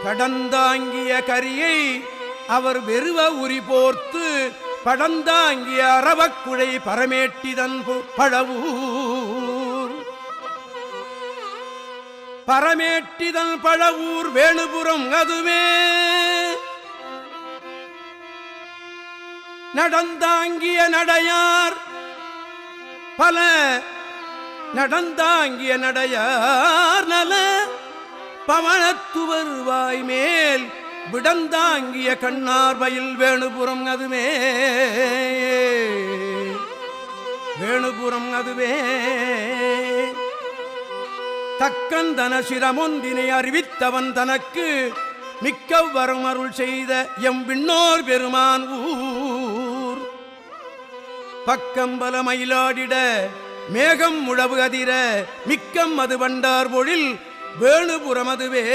கடந்தாங்கிய கரியை அவர் வெறுவ உரி போர்த்து படந்தாங்கிய அரவக்குழை பரமேட்டிதன் பழவூர் பரமேட்டிதன் பழவூர் வேணுபுரம் அதுவே நடந்தாங்கிய நடையார் பல நடந்தாங்கிய நடையார் நல பவனத்துவர் வாய்மேல் விடந்தாங்கிய கண்ணார் வயல் வேணுபுரம் அதுவே வேணுபுரம் அதுவே தக்கந்தன சிரமொன்றினை அறிவித்தவன் தனக்கு மிக்க வரும் அருள் செய்த எம் விண்ணோர் பெருமான் ஊர் பக்கம்பல மயிலாடிட மேகம் முழவு அதிர மிக்கம் அது வண்டார் பொழில் வேணுபுரம் அதுவே